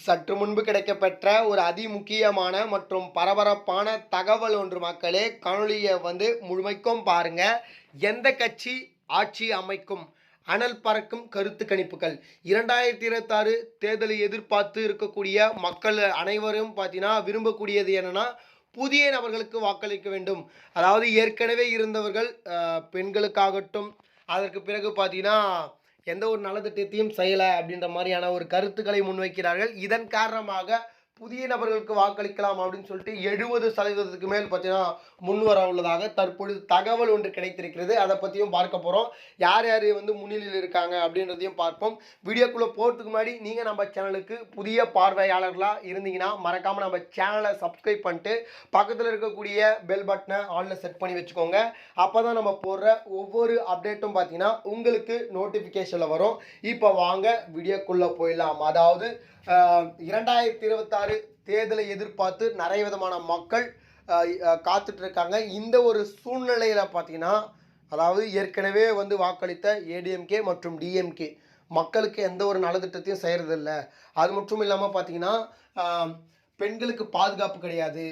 சற்று முன்பு கிடைக்கப்பெற்ற ஒரு அதிமுக்கியமான மற்றும் பரபரப்பான தகவல் ஒன்று மக்களே. காணொலியை முழுமைக்கும் பாருங்க. எந்த கட்சி ஆட்சி அமைக்கும்? அனல் பறக்கும் கருத்து கணிப்புகள். 2026 தேர்தலை எதிர்பார்த்து இருக்கக்கூடிய மக்கள் அனைவரும் பார்த்தீங்கன்னா விரும்பக்கூடியது என்னன்னா, புதிய நபர்களுக்கு வாக்களிக்க வேண்டும். அதாவது ஏற்கனவே இருந்தவர்கள் பெண்களுக்காகட்டும், அதற்கு பிறகு பார்த்தீங்கன்னா எந்த ஒரு நலத்திட்டத்தையும் செய்யலை அப்படின்ற மாதிரியான ஒரு கருத்துக்களை முன்வைக்கிறார்கள். இதன் காரணமாக புதிய நபர்களுக்கு வாக்களிக்கலாம் அப்படின்னு சொல்லிட்டு 70% மேல் பார்த்தீங்கன்னா முன்வர உள்ளதாக தற்பொழுது தகவல் ஒன்று கிடைத்திருக்கிறது. அதை பற்றியும் பார்க்க போகிறோம். யார் யார் முன்னிலையில் இருக்காங்க அப்படின்றதையும் பார்ப்போம். வீடியோக்குள்ளே போகிறதுக்கு முன்னாடி நீங்கள் நம்ம சேனலுக்கு புதிய பார்வையாளர்களாக இருந்தீங்கன்னா மறக்காமல் நம்ம சேனலை சப்ஸ்கிரைப் பண்ணிட்டு பக்கத்தில் இருக்கக்கூடிய பெல் பட்டனை ஆனில் செட் பண்ணி வச்சுக்கோங்க. அப்போ தான் நம்ம போடுற ஒவ்வொரு அப்டேட்டும் பார்த்தீங்கன்னா உங்களுக்கு நோட்டிஃபிகேஷனில் வரும். இப்போ வாங்க வீடியோக்குள்ளே போயிடலாம். அதாவது 2026 தேர்தலை எதிர்பார்த்து நிறைய விதமான மக்கள் காத்துட்டு இருக்காங்க. இந்த ஒரு சூழ்நிலையில் பார்த்தீங்கன்னா, அதாவது ஏற்கனவே வாக்களித்த ஏடிஎம்கே மற்றும் டிஎம்கே மக்களுக்கு எந்த ஒரு நலத்திட்டத்தையும் செய்கிறதில்ல. அது மட்டும் இல்லாமல் பார்த்தீங்கன்னா, பெண்களுக்கு பாதுகாப்பு கிடையாது,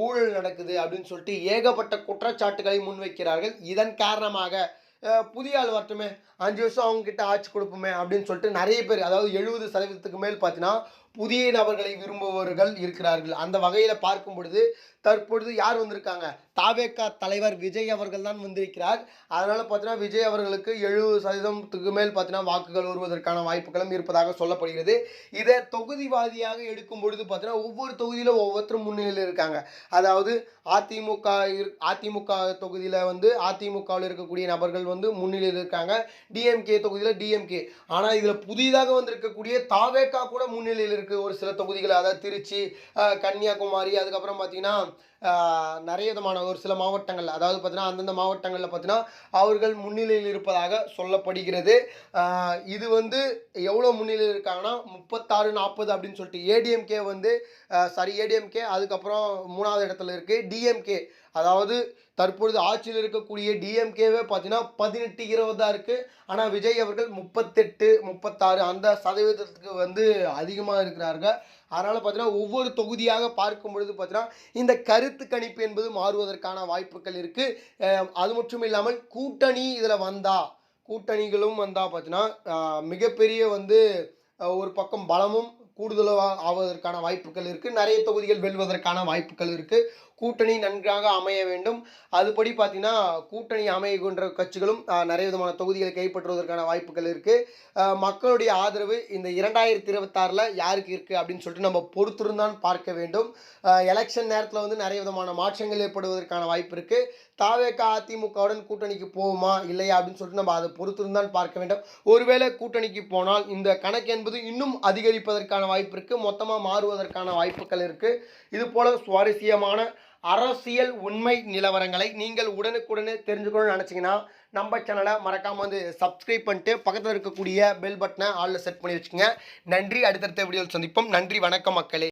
ஊழல் நடக்குது அப்படின்னு சொல்லிட்டு ஏகப்பட்ட குற்றச்சாட்டுகளை முன்வைக்கிறார்கள். இதன் காரணமாக புதிய ஆள் வரட்டுமே, 5 வருஷம் அவங்க கிட்ட ஆட்சி கொடுப்போமே அப்படின்னு சொல்லிட்டு நிறைய பேர், அதாவது 70% மேல் பார்த்தீங்கன்னா புதிய நபர்களை விரும்புபவர்கள் இருக்கிறார்கள். அந்த வகையில் பார்க்கும் பொழுது தற்பொழுது யார் வந்திருக்காங்க? தாவேகா தலைவர் விஜய் அவர்கள் தான் வந்திருக்கிறார். அதனால் பார்த்தீங்கன்னா விஜய் அவர்களுக்கு 70% மேல் பார்த்தீங்கன்னா வாக்குகள் வருவதற்கான வாய்ப்புகளும் இருப்பதாக சொல்லப்படுகிறது. இதை தொகுதி வாரியாக எடுக்கும் பொழுது பார்த்தீங்கன்னா ஒவ்வொரு தொகுதியிலும் ஒவ்வொருத்தரும் முன்னிலையில் இருக்காங்க. அதாவது அதிமுக தொகுதியில் அதிமுகவில் இருக்கக்கூடிய நபர்கள் முன்னிலையில் இருக்காங்க. டிஎம்கே தொகுதியில் டிஎம்கே. ஆனால் இதில் புதிதாக வந்திருக்கக்கூடிய தாவேகா கூட முன்னிலையில் இருக்குது. ஒரு சில தொகுதிகள், அதாவது திருச்சி, கன்னியாகுமரி, அதுக்கப்புறம் பார்த்தீங்கன்னா நிறைய விதமான ஒரு சில மாவட்டங்கள், அதாவது பார்த்தீங்கன்னா அந்தந்த மாவட்டங்களில் பார்த்தீங்கன்னா அவர்கள் முன்னிலையில் இருப்பதாக சொல்லப்படுகிறது. இது எவ்வளோ முன்னிலையில் இருக்காங்கன்னா 36-40 அப்படின்னு சொல்லிட்டு ஏடிஎம்கே அதுக்கப்புறம் 3வது இடத்துல இருக்குது டிஎம்கே. அதாவது தற்பொழுது ஆட்சியில் இருக்கக்கூடிய டிஎம்கேவே பார்த்தீங்கன்னா 18-20 தான் இருக்குது. ஆனால் விஜய் அவர்கள் 38-36 அந்த சதவீதத்துக்கு அதிகமாக இருக்கிறார்கள். அதனால் பார்த்தீங்கன்னா ஒவ்வொரு தொகுதியாக பார்க்கும் பொழுது பார்த்தீங்கன்னா இந்த கருத்து கணிப்பு என்பது மாறுவதற்கான வாய்ப்புகள் இருக்குது. அது மட்டும் இல்லாமல் கூட்டணிகளும் வந்தால் பார்த்தீங்கன்னா மிகப்பெரிய ஒரு பக்கம் பலமும் கூடுதலாக ஆவதற்கான வாய்ப்புகள் இருக்குது. நிறைய தொகுதிகள் வெல்வதற்கான வாய்ப்புகள் இருக்குது. கூட்டணி நன்றாக அமைய வேண்டும். அதுபடி பார்த்தீங்கன்னா கூட்டணி அமைகின்ற கட்சிகளும் நிறைய விதமான தொகுதிகளை கைப்பற்றுவதற்கான வாய்ப்புகள் இருக்குது. மக்களுடைய ஆதரவு இந்த 2026 யாருக்கு இருக்குது அப்படின்னு சொல்லிட்டு நம்ம பொறுத்திருந்தான் பார்க்க வேண்டும். எலெக்ஷன் நேரத்தில் நிறைய விதமான மாற்றங்கள் ஏற்படுவதற்கான வாய்ப்பு இருக்குது. தாவேகா அதிமுகவுடன் கூட்டணிக்கு போகுமா இல்லையா அப்படின்னு சொல்லிட்டு நம்ம அதை பொறுத்திருந்தான் பார்க்க வேண்டும். ஒருவேளை கூட்டணிக்கு போனால் இந்த கணக்கு என்பது இன்னும் அதிகரிப்பதற்கான வாய்ப்பு இருக்குது. மொத்தமாக மாறுவதற்கான வாய்ப்புகள் இருக்குது. இது போல சுவாரஸ்யமான அரசியல் உண்மை நிலவரங்களை நீங்கள் உடனுக்குடனே தெரிஞ்சுக்கணும்னு நினச்சிங்கன்னா நம்ம சேனலை மறக்காமல் சப்ஸ்கிரைப் பண்ணிட்டு பக்கத்தில் இருக்கக்கூடிய பெல் பட்டனை ஆலில் செட் பண்ணி வச்சுக்கோங்க. நன்றி. அடுத்தடுத்த வீடியோவில் சந்திப்போம். நன்றி, வணக்கம் மக்களே.